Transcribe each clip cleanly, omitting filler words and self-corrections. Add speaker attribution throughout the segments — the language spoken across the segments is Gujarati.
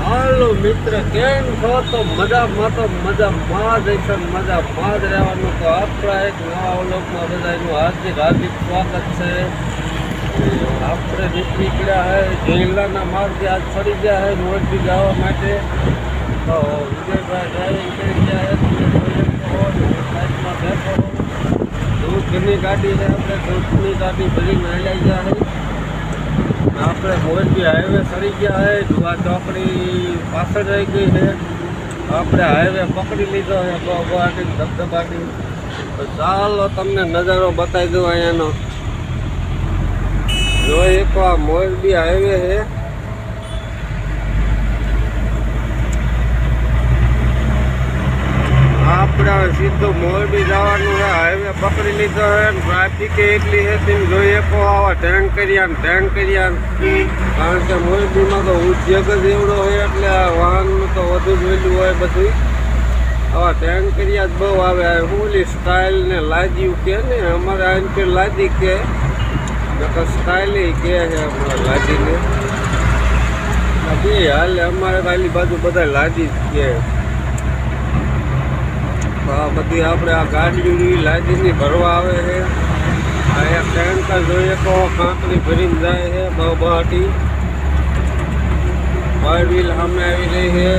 Speaker 1: હાલો મિત્ર, કેમ છો? તો મજામાં જઈશું, મજામાં જ રહેવાનું. તો આપણા એક નવા વ્લોગમાં બધાનું હાર્દિક સ્વાગત છે. આપણે નીકળી ગયા હે જિલ્લાના માર્ગે, આજ ફરી ગયા હે મોરબી જવા માટે. તો વિજયભાઈ ડ્રાઇવિંગ કરી ગયા હે, દૂધની ગાડી છે. આપણે દૂધની ગાડી ભરીને હાલ્યા ગયા હે. આપણે મોરબી હાઈવે ચડી ગયા હે. જુવા ચોકડી પાછળ રહી ગઈ છે. આપણે હાઈવે પકડી લીધો છે ગુવાહાટી ધબધબાટી. તો ચાલો તમને નજારો બતાવી દઉં અહીંયાનો. જો એક આ મોરબી હાઈવે છે. આપણે સીધું મોરબી જવાનું છે. હાઈવે પકડી લીધો છે. ટ્રાફિક એટલી છે તમે જોઈ શકો. આવા ટેન્કરિયા કારણ કે મોરબીમાં તો ઉદ્યોગ જ એવડો હોય એટલે વાહનનું તો વધુ જ વહેલું હોય બધું. આવા ટેન્કરિયા જ બહુ આવે. ઓલી સ્ટાઇલ ને લાદ્યું કે ને અમારે આ લાદી કે સ્ટાઇલ કે છે અમારે લાદીને બે હાલે. અમારે આલી બાજુ બધા લાદી જ કે. આ બધી આપણે આ ગાડીઓ લાદીની ભરવા આવે છે. આ એક ટેન્કર જોઈએ તો કાંકરી ભરીને જાય છે ગુવાહાટી. વ્હીલ સામે આવી રહી છે.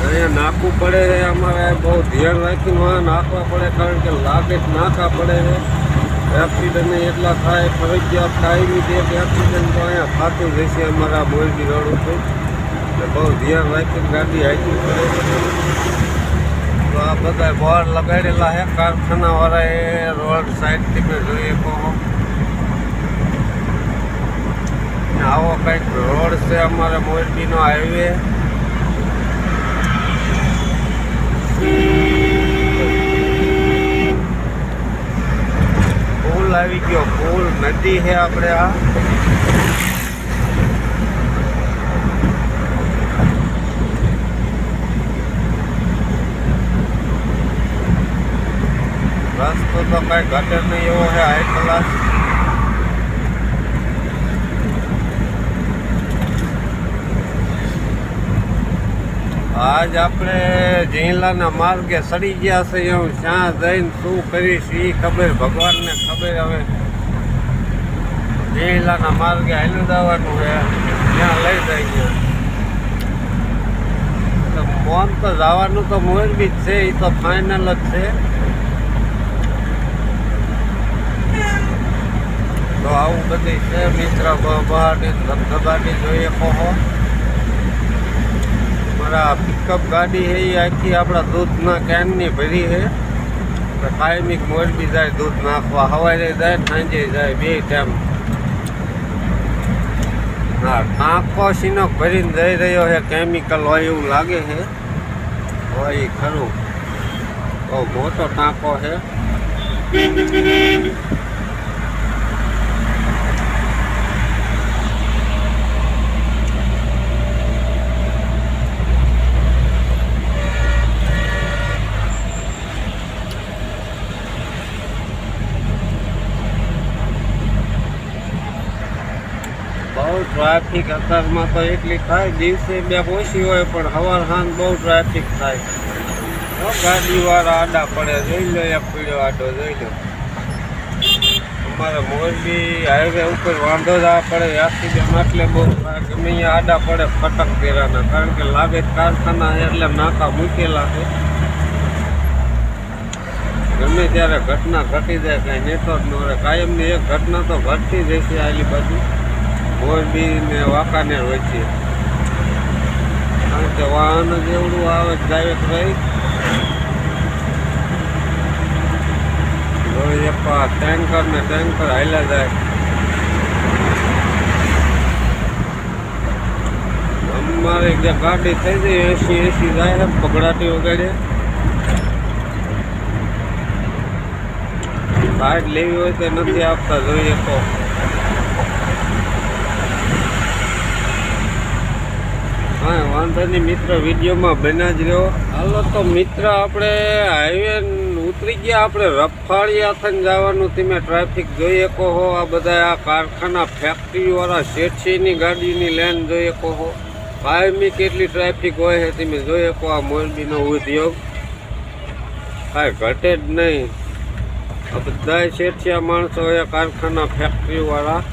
Speaker 1: અહીંયા નાખવું પડે છે. અમારે બહુ ધ્યાન રાખીને વાહન નાખવા પડે કારણ કે લાગે નાખવા પડે છે. એક્સિડન્ટ એટલા થાય ફરજિયાત કાયમી છે. એક્સિડન્ટ તો અહીંયા થતું જ હશે અમારા મોરબી રોડ ઉપર. એટલે બહુ ધ્યાન રાખીને ગાડી હાંકવી પડે. તો આ બધા બોર્ડ લગાડેલા છે કારખાનાવાળાએ રોડ સાઈડથી મેં જોઈએ કહો. આવો કંઈક રોડ છે અમારે મોરબીનો હાઈવે. પુલ આવી ગયો. પુલ નદી છે આપણે આ. રસ્તો તો કઈ ઘટે નહીં એવો છે હાઈ ક્લાસ. આજ આપણે જિલ્લાના માર્ગે ચડી ગયા છે. હું ક્યાં જઈને શું કરીશ એ ખબર ભગવાનને ખબર. હવે જિલ્લાના માર્ગે હાલ્યું જવાનું છે, ત્યાં લઈ જાય છે. ફોન તો જવાનું તો મોરબી જ છે, એ તો ફાઇનલ જ છે. તો આવું બધી છે મિત્ર. ગુવાહાટી ધબધબાટી જોઈએ કહો. મારા પિકઅપ ગાડી છે એ આખી આપણા દૂધના કેનની ભરી છે. કાયમિક મોરબી જાય દૂધ નાખવા. સવારે જાય સાંજે જાય, બે ટાઈમ. હા, ટાંકો સીનોક ભરીને જઈ રહ્યો છે. કેમિકલ હોય એવું લાગે છે. હોય ખરું, બહુ મોટો ટાંકો છે. બહુ ટ્રાફિક અત્યારમાં તો એટલી થાય. દિવસે બે ઓછી હોય પણ સવાર સાંજ બહુ ટ્રાફિક થાય. ગાડીવાળા આડા પડે. જોઈ લો એક પીળો આડો જોઈ લો. અમારે મોરબી હાઈવે ઉપર વાંધો જ આ પડે. એક્સિડન્ટ એટલે બહુ ગમે અહીંયા આડા પડે ફટક પહેરાના. કારણ કે લાગે કારખાના એટલે નાકા મૂકેલા છે. ગમે ત્યારે ઘટના ઘટી જાય, કાંઈ નેટવર્ક ન રહે. કાયમની એક ઘટના તો ઘટતી જ રહેશે આલી બાજુ મોરબી ને વાંકાનેર વચ્ચે. કારણ કે વાહન જ એવડું આવે ડ્રાઈવર રહી. એક ટેન્કર ને ટેન્કર હાલ્યા જાય. અમારે જે ગાડી થઈ જાય 80 જાય પગડાટી વગાડે. સાઈડ લેવી હોય તો નથી આપતા. જોઈએ તો હા, વાંધો નહીં મિત્ર, વિડીયોમાં બન્યા જ રહ્યો. હાલો તો મિત્ર, આપણે હાઈવે ઉતરી ગયા આપણે રફાળિયા થઈને જવાનું. તમે ટ્રાફિક જોઈ શકો હો. આ બધા આ કારખાના ફેક્ટરીવાળા શેઠસીની ગાડીની લાઈન જોઈ શકો હો. કાયમી કેટલી ટ્રાફિક હોય છે તમે જોઈ શકો. આ મોરબીનો ઉદ્યોગ કાંઈ ઘટે જ નહીં. આ બધા શેઠિયા માણસો હોય કારખાના ફેક્ટરીવાળા.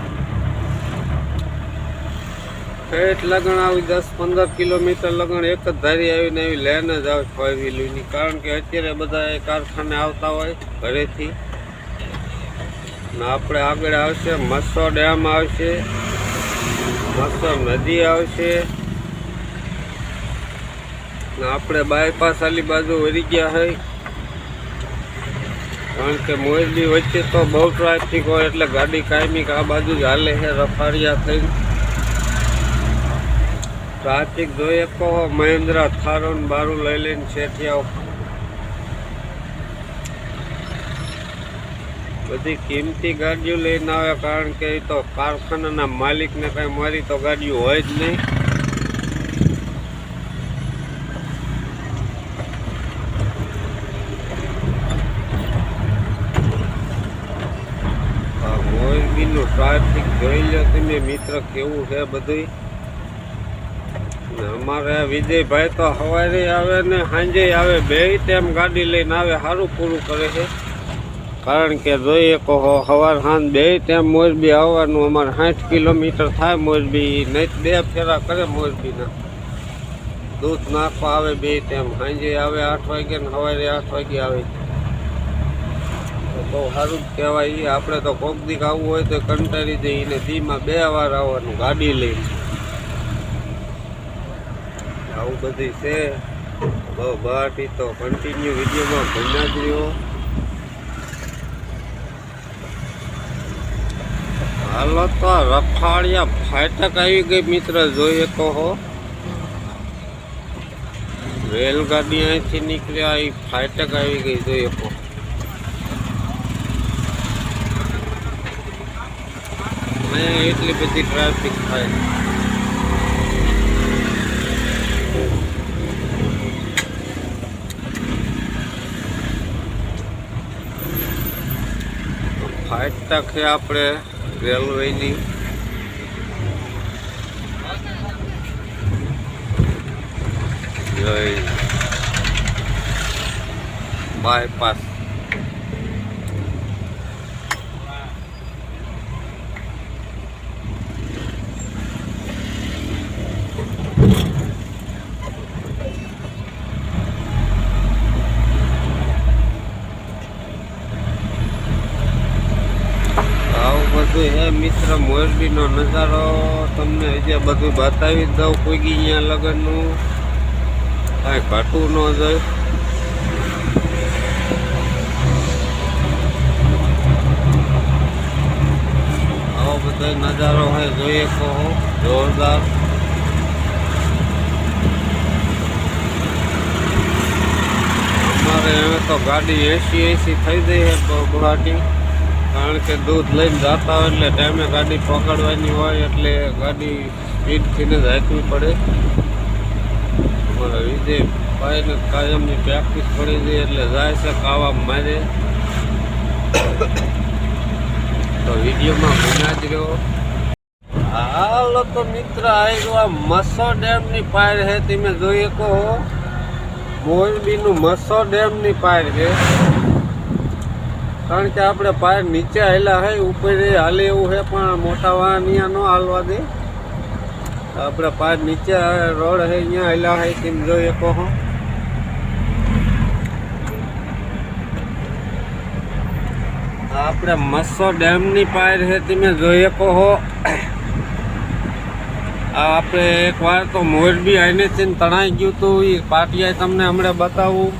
Speaker 1: ઠેઠ લગણ આવી 10-15 કિલોમીટર લગણ એક જ ધારી આવીને એવી લેન જ આવે 4 વ્હીલરની. કારણ કે અત્યારે બધા એ કારખાને આવતા હોય ઘરેથી. ને આપણે આગળ આવશે મસ્સો ડેમ આવશે, મસ્સો નદી આવશે. ને આપણે બાયપાસ આલી બાજુ વળી ગયા હોય. કારણ કે મોરબી વચ્ચે તો બહુ ટ્રાફિક હોય એટલે ગાડી કાયમી આ બાજુ જ હાલે છે રફાળિયા થઈને. ટ્રાફિક જોઈએ કહો. મહિન્દ્રા થારો ને બારું લઈ લઈને શેઠિયાઓ બધી કિંમતી ગાડીઓ લઈને આવે. કારણ કે એ તો કારખાનાના માલિકને કાંઈ મારી તો ગાડીઓ હોય જ નહીં. મોરબીનું ટ્રાફિક જોઈ લો તમે મિત્ર કેવું છે બધું. અમારે વિજયભાઈ તો સવારે આવે ને સાંજે આવે, બે ટાઈમ ગાડી લઈને આવે. સારું પૂરું કરે છે. કારણ કે જોઈએ કહો સવાર સાંજ બે ટાઈમ મોરબી આવવાનું. અમારે 60 કિલોમીટર થાય મોરબી. નહીં 2 ફેરા કરે મોરબીના. દૂધ નાખવા આવે બે ટાઈમ. સાંજે આવે 8 વાગે ને સવારે 8 વાગે આવે. તો સારું જ કહેવાય. આપણે તો કોક દીક આવવું હોય તો કંટાળી જઈએ ને દીમાં 2 વાર આવવાનું ગાડી લઈને. આવું બધી છે. બહુ બહારથી તો કન્ટિન્યુ વિડીયોમાં ભણ્યા જ રહ્યો. હાલો તો રફાળિયા ફાટક આવી ગઈ મિત્ર જોઈએ કહો. રેલગાડી અહીંથી નીકળ્યા એ ફાટક આવી ગઈ જોઈએ કહો. અહીંયા એટલી બધી ટ્રાફિક થાય. ફાટક છે આપણે રેલવેની. બાયપાસ હે મિત્ર. મોરબીનો નજારો તમને હજી બધું બતાવી દઉં. કોઈ અહીંયા લગ્નનું કાંઈ ઘટવું ન જાય. આવો બધો નજારો હોય જોઈએ કહો. જોરદાર. અમારે હવે તો ગાડી 80 થઈ ગઈ છે ગુવાહાટી. કારણ કે દૂધ લઈને જતા હોય એટલે ટાઈમે ગાડી પકડવાની હોય એટલે ગાડી સ્પીડથી જ હાંકવી પડે. અમારા વિજયભાઈને કાયમની પ્રેક્ટિસ પડી જાય એટલે જાય છે કાવા મારે. તો વિડીયોમાં ભૂના જ રહ્યો. હાલો તો મિત્ર આવી ગયો. મસ્સો ડેમની પાર છે તમે જોઈ કહો. મોરબીનું મસ્સો ડેમની પાર છે. કારણ કે આપણે પાર નીચે હાલ્યા હોય ઉપર હાલે એવું છે પણ મોટા વાહન અહીંયા ન હાલવા દે. આપણે પાર નીચે રોડ છે અહીંયા હાલ્યા હોય તેમ જોઈએ કહો. આપણે મસ્સો ડેમની પાર છે તમે જોઈએ કહો. આપણે એકવાર તો મોરબી આવીને તણાઈ ગયું હતું. એ પાટિયા તમને હમણાં બતાવું.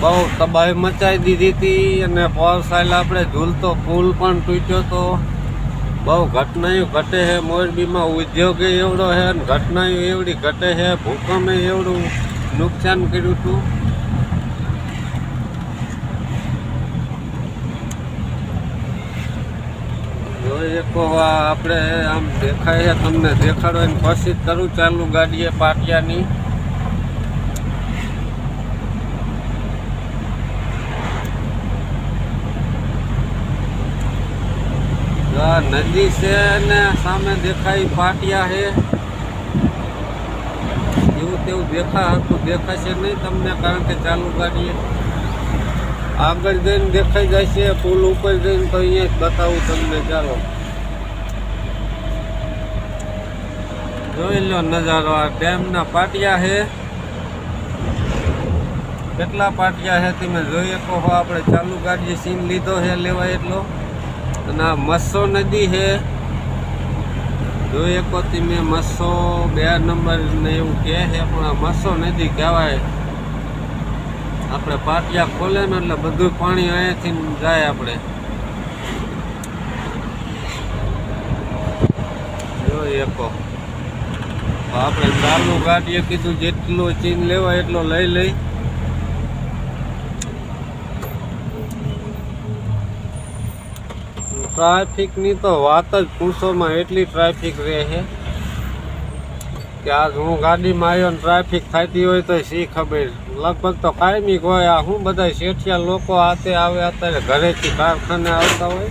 Speaker 1: બહુ તબાહી મચાવી દીધી હતી. અને પોરસાઈલ આપણે ઝૂલતો પુલ પણ તૂટ્યો હતો. બહુ ઘટનાઓ ઘટે છે મોરબીમાં. ઉદ્યોગ એવડો છે અને ઘટનાઓ એવડી ઘટે છે. ભૂકંપે એવડું નુકસાન કર્યું હતું. જોઈએ કહો. આપણે આમ દેખાય છે તમને દેખાડવાની કોશિશ કરું ચાલુ ગાડીએ પાટિયાની. આ નદી છે ને સામે દેખાય પાટિયા છે. એવું તેવું દેખાશે નહીં તમને, કારણ કે ચાલુ ગાડીએ આગળ જઈને દેખાઈ જાય છે. પુલ ઉપર જઈને તો અહીંયા જ બતાવું તમને. ચાલો જોઈ લો નજારો. આ ડેમના પાટિયા છે. કેટલા પાટિયા છે તમે જોઈ શકો છો. આપણે ચાલુ ગાડીએ સીન લીધો છે લેવાય એટલો. અને આ મસ્સો નદી છે, જોઈ શકો તમે. મસ્સો 2 નંબર ને એવું કહે છે, પણ આ મસ્સો નદી કહેવાય. આપણે પાટિયા ખોલે ને એટલે બધું પાણી અહીંયાથી જાય. આપણે જોઈ શકો. આપણે ચાલુ ગાડીએ કીધું જેટલો ચીન લેવાય એટલો લઈ લઈ. ટ્રાફિકની તો વાત જ પૂછોમાં, એટલી ટ્રાફિક રહે છે કે આજ હું ગાડીમાં આવ્યો ને ટ્રાફિક થતી હોય તો શી ખબર. લગભગ તો કાયમી હોય. આ હું બધા શેઠિયા લોકો આતે આવે, અત્યારે ઘરેથી કારખાને આવતા હોય,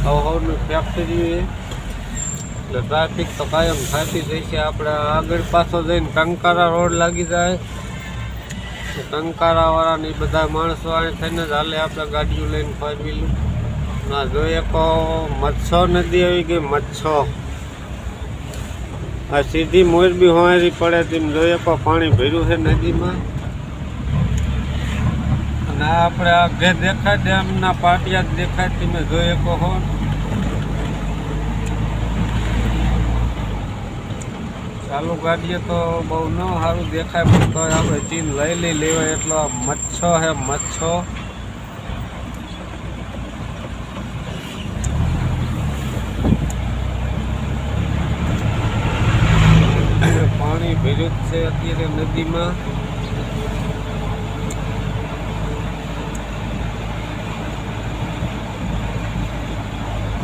Speaker 1: હવની ફેક્ટરી એટલે ટ્રાફિક તો કાયમ થતી જ છે. આપણે આગળ પાછો જઈને ટંકારા રોડ લાગી જાય. ટંકારાવાળાની બધા માણસો અહીં થઈને જ હાલે. આપણે ગાડીઓ લઈને ફરવીલું ના જોઈએ તો મચ્છો નદી આવી ગઈ. મચ્છો આ સીધી મોરબી હોવારી પડે તેમ જોઈએ તો પાણી ભર્યું છે નદીમાં. અને આપણે આ જે દેખાય ડેમના પાટિયા જ દેખાય તમે જોઈએ તો હો. ચાલુ ગાડીએ તો બહુ ન સારું દેખાય, પણ તો આપણે ચીન લઈ લેવાય એટલો. આ મચ્છો હે મચ્છો. પાણી ભર્યું જ છે અત્યારે નદીમાં.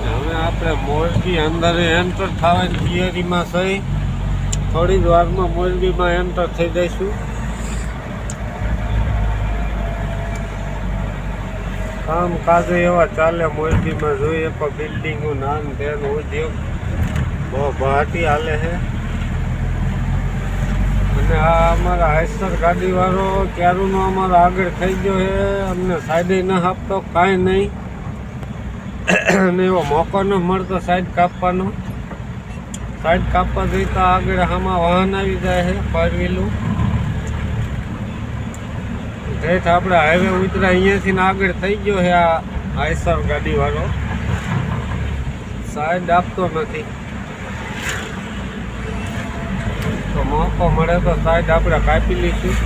Speaker 1: હવે આપણે મોરબી અંદર એન્ટર થવાની તૈયારીમાં થઈ. થોડી જ વારમાં મોરબીમાં એન્ટર થઈ જઈશું. કામકાજો એવા ચાલે મોરબીમાં. જોઈએ તો બિલ્ડિંગો નાન તેન ઉદ્યોગ બહુ બહાટી હાલે છે. અને આ અમારા હાઈસર ગાડીવાળો ક્યારુંનો અમારો આગળ થઈ ગયો છે. અમને સાઈડે ન આપતો કાંઈ નહીં. અને એવો મોકો ન મળતો સાઈડ કાપવાનો. સાઈડ કાપવા જઈ તો આગળ આમાં વાહન આવી જાય છે ફરવીલું. ઠેઠ આપણે હાઈવે ઉતરા અહીંયાથી આગળ થઈ ગયો છે આ હાઈસર ગાડીવાળો. સાઈડ આપતો નથી. તો મોકો મળે તો સાઈડ આપણે કાપી લઈશું.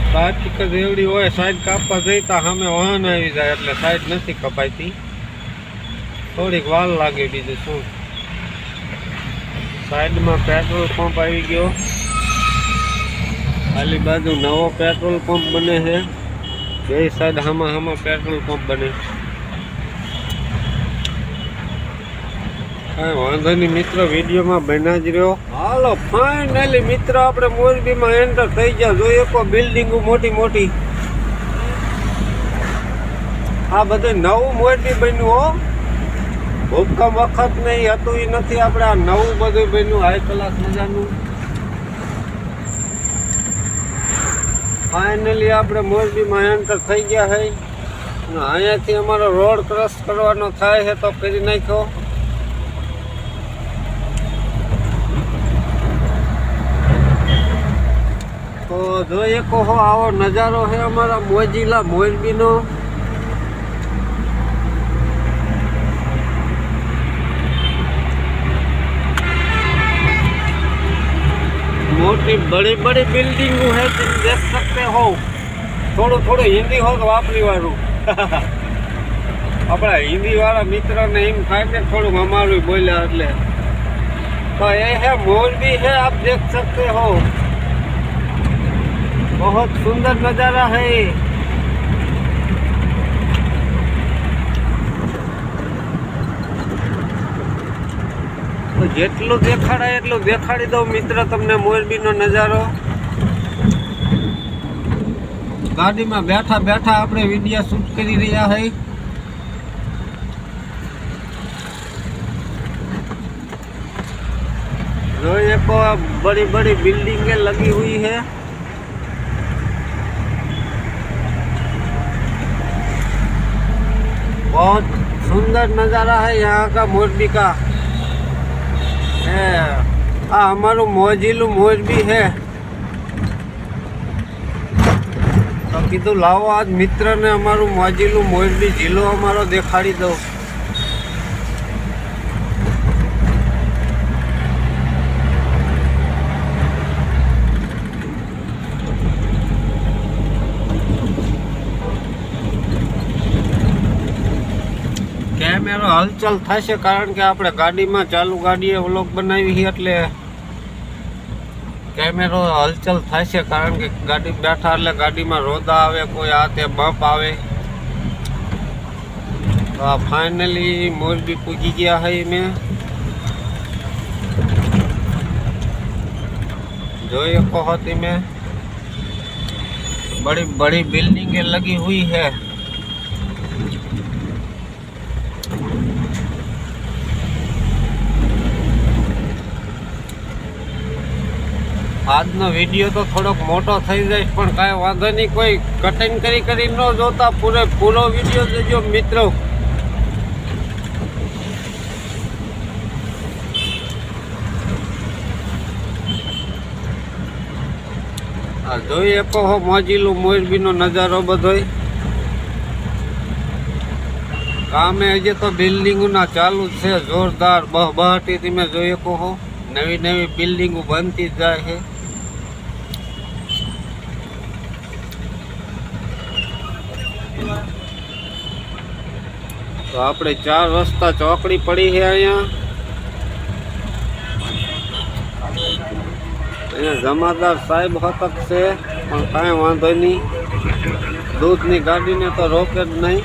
Speaker 1: ટ્રાફિક જ એવડી હોય, સાઈડ કાપવા જઈ તો સામે વાહન આવી જાય એટલે સાઈડ નથી કપાતી. થોડીક વાર લાગે, બીજું શું. સાઈડમાં પેટ્રોલ પંપ આવી ગયો. આલી બાજુ નવો પેટ્રોલ પંપ બને છે. બે સાઈડ હામાં પેટ્રોલ પંપ બને. કાંઈ વાંધો નહીં મિત્રો, વિડીયોમાં બન્યા જ રહ્યો. હાલો ફાઇનલી મિત્રો આપણે મોરબીમાં એન્ટર થઈ ગયા. જોઈએ તો બિલ્ડિંગો મોટી મોટી. આ બધું નવું મોરબી બન્યું હો. ભૂકંપ વખત નહીં હતું એ નથી. આપણે આ નવું બધું બન્યું હાઈ ક્લાસ મજાનું. ફાઇનલી આપણે મોરબીમાં એન્ટર થઈ ગયા છે. અહીંયાથી અમારો રોડ ક્રોસ કરવાનો થાય છે તો કરી નાખ્યો. તો જોઈએ કહો આવો નજારો છે અમારા મોજીલા મોરબીનો. मोटी बड़ी बड़ी बिल्डिंग है, तुम देख सकते हो. थोड़ो थोड़ो हिंदी हो तो वापरी वालू. अपना हिंदी वाला मित्र ने एम थाय के थोड़ू अमारू बोल्या એટલે. तो ये है मोरबी है, आप देख सकते हो. बहुत सुंदर नजारा है. तो જેટલું દેખાડાય એટલું દેખાડી દઉં મિત્ર તમને મોરબીનો નજારો. ગાડીમાં બેઠા બેઠા આપણે વિડીયો શૂટ કરી રહ્યા છે. जो ये को बड़ी बड़ी बिल्डिंगें लगी हुई है। बहुत सुंदर नज़ारा है यहाँ का मोरबी का। हमारू मोजीलू मोरबी है तो कीधु लाओ आज मित्र ने अमारू मोजीलू मोरबी जिलो अमारो देखाड़ी दो। કેમેરો હલચલ થશે કારણ કે આપણે ગાડીમાં ચાલુ ગાડીએ વ્લોગ બનાવી છે એટલે કેમેરો હલચલ થશે કારણ કે ગાડી બેઠા એટલે ગાડીમાં રોદા આવે કોઈ આ તે બમ્પ આવે। તો આ ફાઇનલી મોરબી પૂજી ગયા है મેં જોઈ શકો हो में बड़ी बड़ी बिल्डिंगें लगी हुई है। આજનો વિડીયો તો થોડોક મોટો થઈ જાય પણ કાંઈ વાંધો નહીં, કોઈ કટિંગ કરી ન જોતા પૂરો વિડીયો જોજો મિત્રો। આ જોઈ શકો હો મોજીલું મોરબીનો નજારો બધોય। કામે હજી તો બિલ્ડિંગોના ચાલુ છે જોરદાર બહબહાટી તમે જોઈ શકો હો। નવી નવી બિલ્ડિંગો બનતી જાય છે। તો આપણે 4 રસ્તા ચોકડી પડી છે અહીંયા જમાદાર સાહેબ હતક છે પણ કાંઈ વાંધો નહીં, દૂધની ગાડીને તો રોકે જ નહીં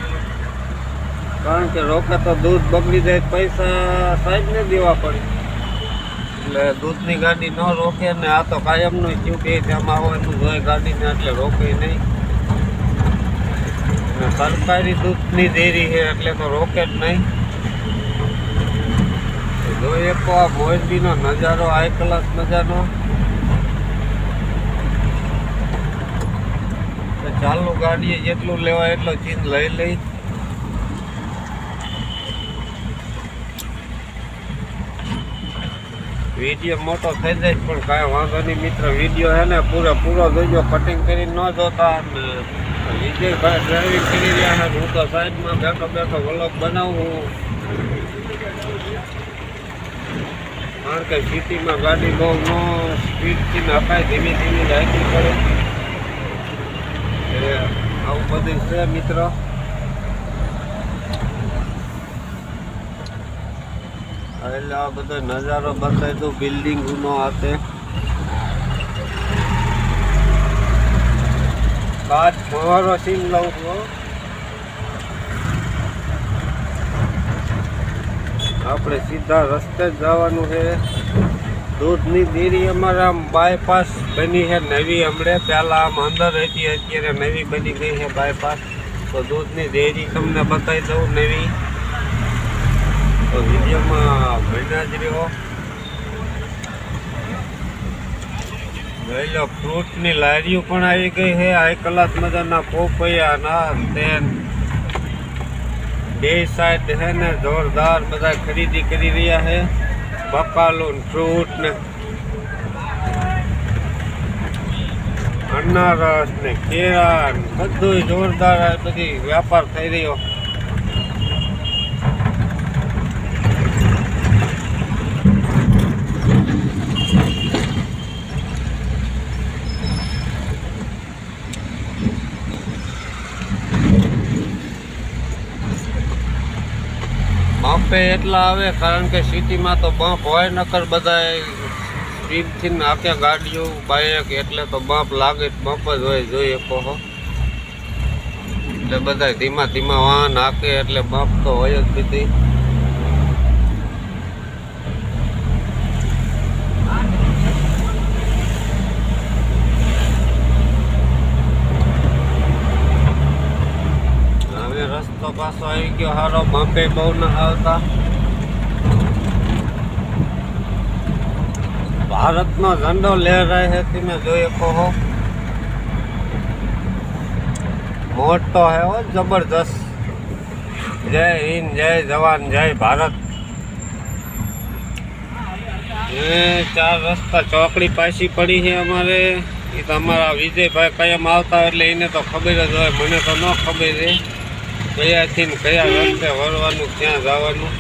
Speaker 1: કારણ કે રોકે તો દૂધ બગડી જાય પૈસા સાહેબને દેવા પડે એટલે દૂધની ગાડી ન રોકે ને આ તો કાયમનું થયું કે તેમાં હોય તો જોઈએ ગાડીને એટલે રોકે નહીં। સરકારી દૂધની ડેરી છે એટલે તો રોકે જ નહીં। જોઈએ તો આ મોરબીનો નજારો હાઈ ક્લાસ નજારો। ચાલુ ગાડીએ જેટલું લેવાય એટલો ચીજ લઈ લઈ। વિડીયો મોટો થઈ જાય પણ કાંઈ વાંધો નહીં મિત્ર, વિડીયો હે ને પૂરો જોજો, કટિંગ કરી ન જોતા। વિજય ડ્રાઇવિંગ કરી રહ્યા છે, હું તો સાઈડમાં બેઠો વ્લોગ બનાવું કારણ કે સિટીમાં ગાડી બહુ ન સ્પીડથી નખાય, ધીમી રાખવી પડે આવું બધું છે મિત્ર। એટલે આ બધો નજારો બતાવી દઉં બિલ્ડિંગનો હાથે। કાચ ફવારો સીન લઉં છું। આપણે સીધા રસ્તે જ જવાનું છે। દૂધની ડેરી અમારા બાયપાસ બની છે નવી હમણે, પહેલાં આમ અંદર હતી અત્યારે નવી બની ગઈ છે બાયપાસ। તો દૂધની ડેરી તમને બતાવી દઉં નવી, તો વિડીયોમાં બન્યા જ રહ્યો। જોઈ લો ફ્રૂટની લારીઓ પણ આવી ગઈ છે, હાઈ ક્લાસ મજાના પોપૈયા ના તેન બે સાઈડ છે ને જોરદાર બધા ખરીદી કરી રહ્યા છે। બકાલું ફ્રૂટ ને અનારસ ને કેળા બધું જોરદાર બધી વ્યાપાર થઈ રહ્યો। બમ્પે એટલા આવે કારણ કે સિટીમાં તો બમ્પ હોય નકર બધા સ્પીડથી નાખે ગાડીઓ બાઇક એટલે તો બમ્પ લાગે, બમ્પ જ હોય જોઈએ કહો એટલે બધા ધીમા વાહન હાકે એટલે બમ્પ તો હોય જ બધી। રસ્તો પાછો આવી ગયો સારો, બમ્પે બહુ ના આવતા। ભારતનો ઝંડો લહેરાય છે તમે જોઈ શકો છો. મોટો હે હો, જબરદસ્ત. જય હિન્દ, જય જવાન, જય ભારત. ચાર રસ્તા ચોકડી પાછી પડી છે અમારે. એ તો અમારા વિજયભાઈ કાયમ આવતા એટલે એને તો ખબર જ હોય, મને તો ન ખબર છે કયાથી ને કયા રસ્તે વળવાનું, ક્યાં જવાનું.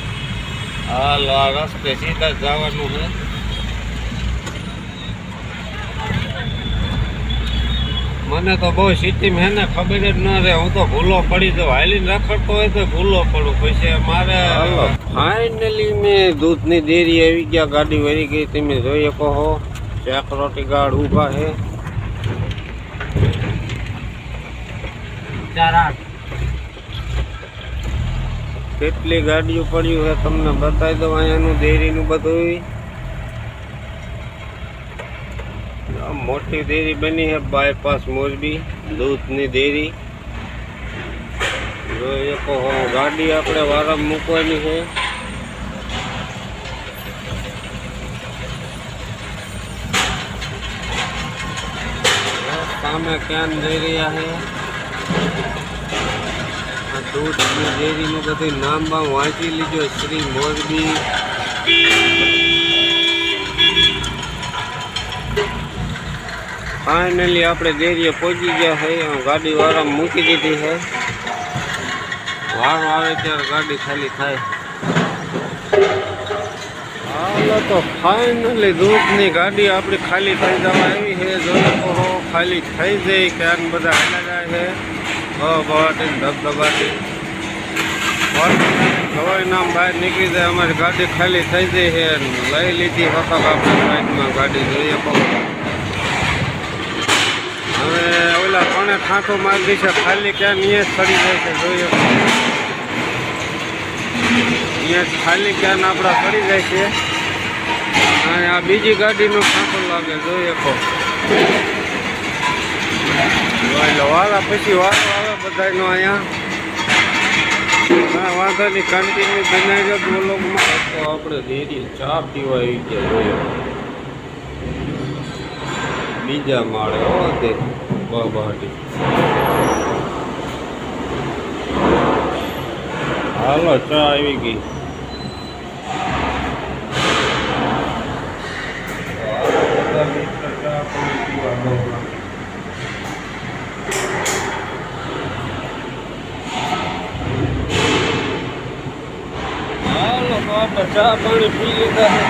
Speaker 1: હાલો, આ રસ્તે સીધા જ જવાનું છે. મને તો બહુ સિટીમાં હે ને ખબર જ ન રહે. હું તો ભૂલો પડી જાઉં, હાલીને રખડતો હોય તો ભૂલો પડું. પછી મારે ફાઇનલી મેં દૂધની ડેરી આવી ગયા, ગાડી વળી ગઈ. તમે જોઈ શકો છો સિક્યોરિટી ગાર્ડ ઊભા છે. કેટલી ગાડીઓ પડ્યું છે તમને બતાવી દઉં. અહીંયાનું ડેરીનું બધું મોટી ડેરી બની છે બાયપાસ મોરબી, દૂધની ડેરી. જોઈ શકો ગાડી આપણે વારમ મૂકવાની છે. સામે ક્યાં જઈ રહ્યા છે. આ દૂધની ડેરીનું બધું નામ બામ વાંચી લીધો, શ્રી મોરબી. ફાઇનલી આપણે ડેરીએ પહોંચી ગયા છે. ગાડી વાળા મૂકી દીધી છે. વાળો આવે ત્યારે ગાડી ખાલી થાય. હાલો તો ફાઇનલી દૂધની ગાડી આપણી ખાલી થઈ જવા આવી છે. જોઈ શકો ખાલી થઈ જાય કે આને બધા હાલા જાય છે. બહાટી ધબધબાટી હવાઈ નામ બહાર નીકળી જાય. અમારી ગાડી ખાલી થઈ જાય છે. લઈ લીધી વખત આપણે સાઈડમાં ગાડી જોઈએ. હવે ઓલા કોણે ખાંટો મારી દી છે ખાલી, ક્યાં નિયત પડી જાય છે. જોઈએ નિયત ખાલી ક્યાં આપણા પડી જાય છે. અને આ બીજી ગાડીનો ખાંટો લાગે. જોઈએ વાળા પછી વારો આવે બધાનો અહીંયા. વાંધો નહીં, કન્ટિન્યુ બનાવી દો બ્લોગમાં. તો આપણે ડેરી ચા પીવા આવી ગયા. જોઈએ બીજા માળે હો તે બહાટી. હાલો ચા આવી ગઈ. ચા પાણી પીવા હાલો તો આપણે ચા પાણી પી લીધા છે.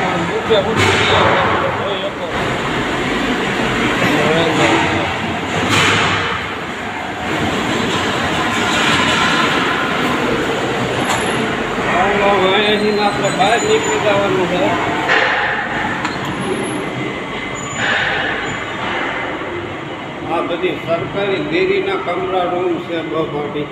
Speaker 1: આપણે બહાર નીકળી જવાનું છે. આ બધી સરકારી ડેરીના કમરા રૂમ છે. બહાટી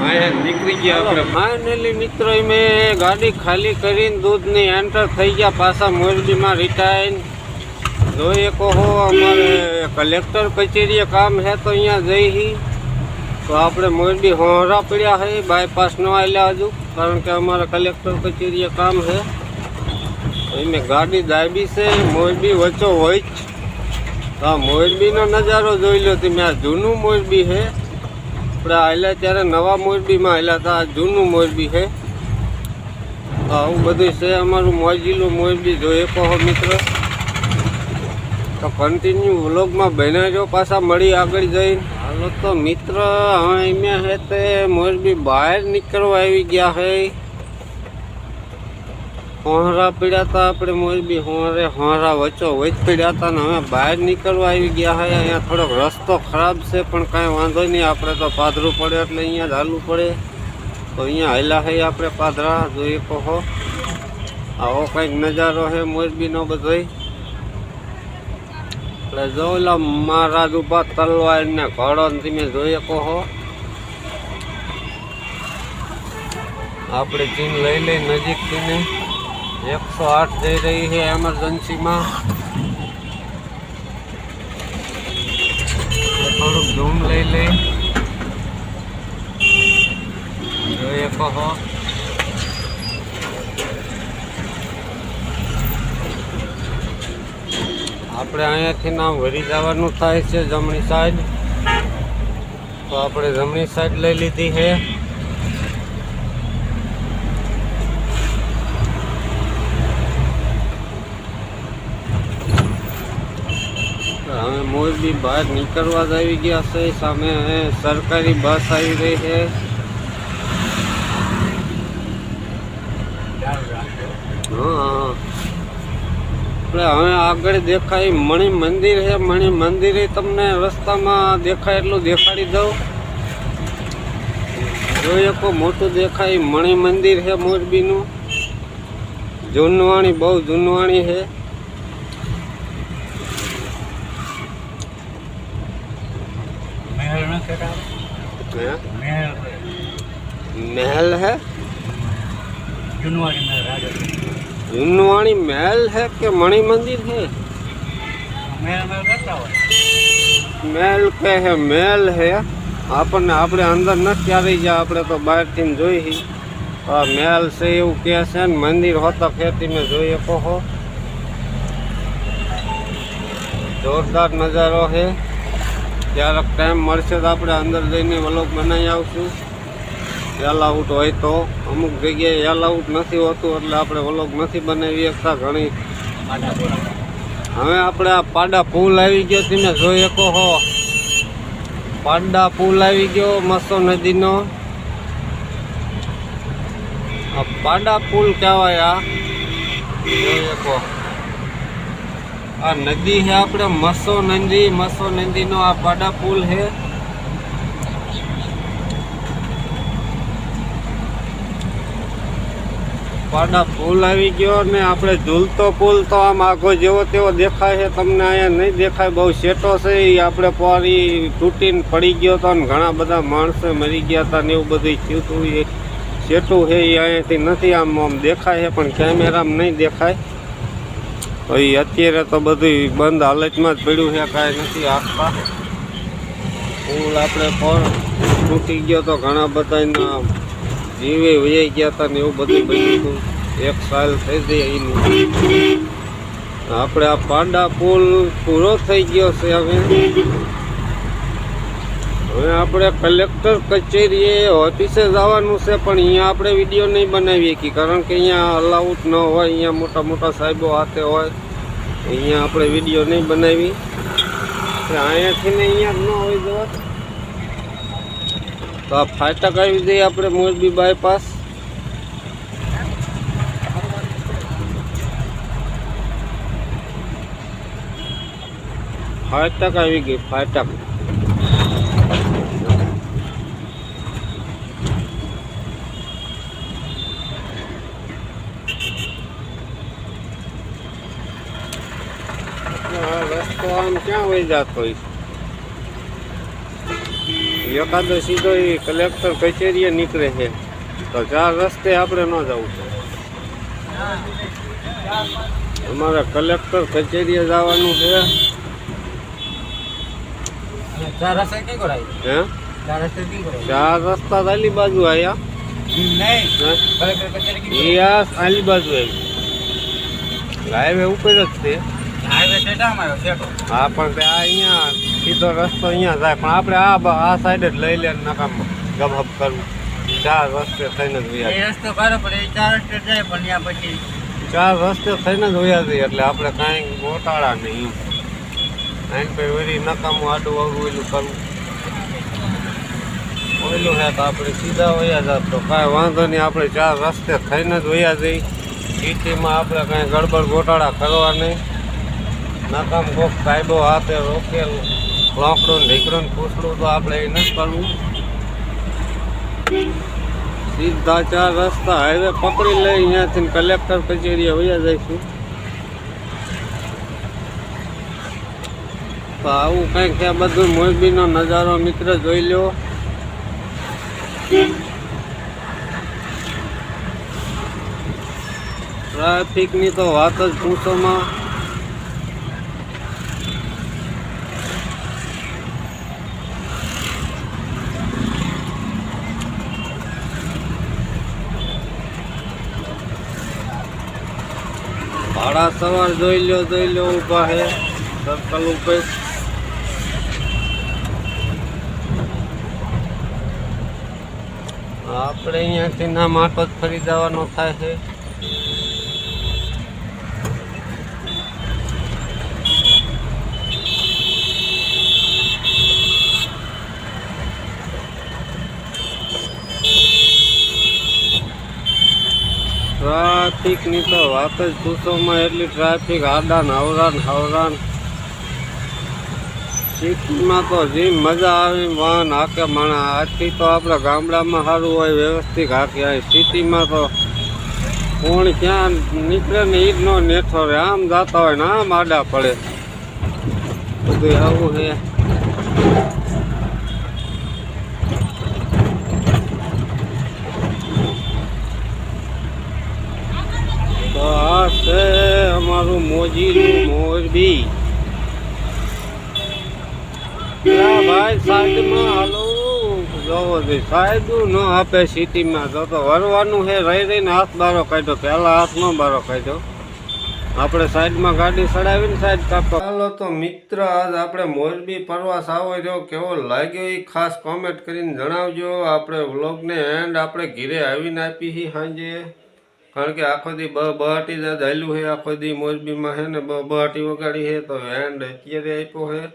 Speaker 1: અહીંયા નીકળી ગયા આપણે. ફાઇનલી મિત્રો મેં ગાડી ખાલી કરીને દૂધની એન્ટર થઈ ગયા પાછા મોરબીમાં રિટાયર. જોઈએ કહો અમારે કલેક્ટર કચેરીએ કામ છે તો અહીંયા જઈ. તો આપણે મોરબી હોરા પડ્યા છે, બાયપાસ ન આવ્યા હજુ, કારણ કે અમારા કલેક્ટર કચેરીએ કામ છે. મેં ગાડી દાબી છે મોરબી વચ્ચો હોય જ. હા, મોરબીનો નજારો જોઈ લો તમે. આ જૂનું મોરબી છે. આપણે આવેલા ત્યારે નવા મોરબીમાં આવેલા હતા. આ જૂનું મોરબી છે. આવું બધું છે અમારું મોજીલું મોરબી. જોઈએ કહો મિત્રો તો કન્ટિન્યુ વ્લોગમાં બનાવજો. પાછા મળી આગળ જઈને. હાલો તો મિત્ર હવે અહીંયા છે તે મોરબી બહાર નીકળવા આવી ગયા છે. હોરા પીડ્યા હતા આપણે મોરબી હોરા વચ્ચો વચ પીડ્યા હતા ને હવે બહાર નીકળવા આવી ગયા છે. અહીંયા થોડોક રસ્તો ખરાબ છે પણ કાંઈ વાંધો નહીં. આપણે તો પાધરું પડે એટલે અહીંયા જ હાલવું પડે. તો અહીંયા હાલ્યા છે આપણે પાધરા. જોઈએ કહો આવો કંઈક નજારો છે મોરબીનો બધો. એટલે જોલા મહારાજ ઉભા તલવાર ને ઘોડો તમે જોઈ શકો. આપણે ચીન લઈ લઈ નજીકથી. 108 જઈ રહી છે એમરજન્સીમાં. થોડુંક ઝૂમ લઈ લઈ. જોઈ શકો આપણે અહીંયાથી નામ વરી જવાનું થાય છે જમણી સાઈડ, તો આપણે જમણી સાઈડ લઈ લીધી છે. હવે મોરબી બહાર નીકળવા જ આવી ગયા છે. સામે સરકારી બસ આવી રહી છે. હા, આપણે હવે આગળ દેખાય મણિ મંદિર છે. મણિ મંદિર તમને રસ્તામાં દેખાય એટલું દેખાડી દઉં. જોઈએ કો મોટું દેખાય મણિ મંદિર છે મોરબીનું. જૂનવાણી, બહુ જૂનવાણી છે. महल है, जूनवाणी महल है कि मणि मंदिर है? महल पे है, महल है. આપણને આપણે અંદર નથી આવી ગયા, આપણે તો બહારથી જોઈ. મહેલ છે એવું કહે છે ને. મંદિર હોતા ખેતી મેં જોઈએ કહો. જોરદાર નજારો છે. ક્યારેક ટાઈમ મળશે તો આપણે અંદર જઈને વ્લોગ બનાવી આવશું. એલ આઉટ હોય તો. અમુક જગ્યાએ એલ આઉટ નથી હોતું એટલે આપણે વ્લોગ નથી બનાવી શકતા ઘણી. હવે આપણે આ પાડા પુલ આવી ગયો તમે જોઈ શકો હો. પાડા પુલ આવી ગયો મસો નદીનો. આ પાડા પુલ કહેવાય. આ જોઈ શકો આ નદી છે આપણે મસો નદીનો આ પાડા પુલ છે. પાડા પુલ આવી ગયો ને આપણે ઝૂલતો પુલ તો આમ આખો જેવો તેવો દેખાય છે તમને. અહીંયા નહીં દેખાય, બહુ સેટો છે. એ આપણે પારી તૂટીને પડી ગયો હતો ને ઘણા બધા માણસો મરી ગયા હતા ને એવું બધું થયું હતું. એ સેટું છે એ અહીંયાથી નથી આમ દેખાય છે પણ કેમેરામાં નહીં દેખાય. અત્યારે તો બધું બંધ હાલતમાં જ પડ્યું છે, કાંઈ નથી આખા. પુલ આપણે તૂટી ગયો તો ઘણા બધા જીવે વહી ગયા હતા ને એવું બધું બન્યું હતું. 1 સાલ થઈ જાય એનું. આપણે આ પાડા પુલ પૂરો થઈ ગયો છે. હવે આપણે કલેક્ટર કચેરીએ ઓફિસે જવાનું છે પણ અહીંયા આપણે વિડીયો નહીં બનાવીએ કે કારણ કે અહીંયા અલાઉડ ન હોય. અહીંયા મોટા મોટા સાહેબો હાથે હોય. અહીંયા આપણે વિડીયો નહીં બનાવી. અહીંયાથી ને અહીંયા જ ન હોય જવા. તો આ ફાટક આવી જઈએ આપણે મોરબી બાયપાસ. ફાટક આવી ગઈ. ફાટક રસ્તો આમ ક્યાં વહી જતો હોય. એકાદો સીધો એ કલેક્ટર કચેરીએ નીકળે છે તો 4 રસ્તે આપણે ન જવું. અમારે કલેક્ટર કચેરીએ જવાનું છે.
Speaker 2: 4 રસ્તા કઈ કરાય?
Speaker 1: હે
Speaker 2: 4 રસ્તા કઈ કરાય?
Speaker 1: 4 રસ્તા આલી બાજુ આયા
Speaker 2: નહીં. કલેક્ટર કચેરી
Speaker 1: એ આલી બાજુ આવી. હાઈવે ઉપર જ છે.
Speaker 2: હાઈવે સેટામાં આવ્યો સેટો.
Speaker 1: હા પણ આ અહીંયા સીધો રસ્તો અહીંયા જાય પણ આપણે આ સાઈડ જ લઈ લે નકામ ગમહબ કરવું. 4 રસ્તે થઈને જ વયા.
Speaker 2: એ રસ્તો કરો પણ એ 4 રસ્તે જાય પણ ત્યાં પછી
Speaker 1: 4 રસ્તે થઈને જ વયા જઈએ એટલે આપણે કાંઈ ગોટાળા નહીં. આઈને પછી વળી નકામું આડું આવડું ઓલું કરવું. ઓલું છે તો આપણે સીધા વયા જાત તો કાંઈ વાંધો નહીં. આપણે 4 રસ્તે થઈને જ વયા જઈ. સિટીમાં આપણે કાંઈ ગડબડ ગોટાળા કરવા નહીં. નકામ કોક સાહેબો હાથે રોકેલ લાકડું ઢીકરું પૂછડું તો આપણે એ નથી કરવું. સીધા 4 રસ્તા હાઈવે પકડી લઈ અહીંયાથી કલેક્ટર કચેરીએ વયા જઈશું. તો આવું કંઈક છે બધું મોરબીનો નજારો મિત્ર જોઈ લો. ટ્રાફિકની તો વાત જ પૂછોમાં. ભાડા સવાર જોઈ લો ઊભા છે. સર્કલ ઉપર આપણે અહીંયાથી ના માટો જ ફરી જવાનો થાય છે. ટ્રાફિકની તો વાત જ પૂછોમાં, એટલી ટ્રાફિક હાડાન હવરાન સિટીમાં તો જે મજા આવી વાહન હાકે માણા. આજથી તો આપણા ગામડામાં સારું હોય વ્યવસ્થિત હાકે. સિટીમાં તો કોણ ક્યાં નીકળે ને ઈ જ નો નેઠો રે, આમ જતા હોય ને આમ આડા પડે, બધું આવું છે. તો આ છે અમારું મોજીનું મોરબી. ભાઈ સાઈડમાં હાલો જોવો જોઈએ, સાઈડ ન આપે સિટીમાં. તો વરવાનું છે, રહી રહીને હાથ બારો કાઢ્યો, પહેલા હાથ નો બારો કાઢ્યો. આપણે સાઈડમાં ગાડી ચડાવીને સાઈડ કાપો. ચાલો તો મિત્ર, આજ આપણે મોરબી પ્રવાસ આવો રહ્યો, કેવો લાગ્યો એ ખાસ કોમેન્ટ કરીને જણાવજો. આપણે વ્લોગને એન્ડ આપણે ઘીરે આવીને આપી છીએ સાંજે, કારણ કે આખો દી બહાટી જ હાલ્યું છે. આખો દી મોરબીમાં છે ને બહાટી વગાડી છે, તો એન્ડ અત્યારે આપ્યો છે.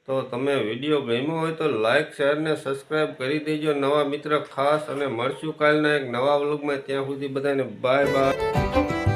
Speaker 1: તો તમે વિડીયો ગમ્યો હોય તો લાઇક શેર ને સબસ્ક્રાઈબ કરી દેજો નવા મિત્ર ખાસ. અને મળશું કાલના એક નવા વ્લોગમાં. ત્યાં સુધી બધાને બાય બાય.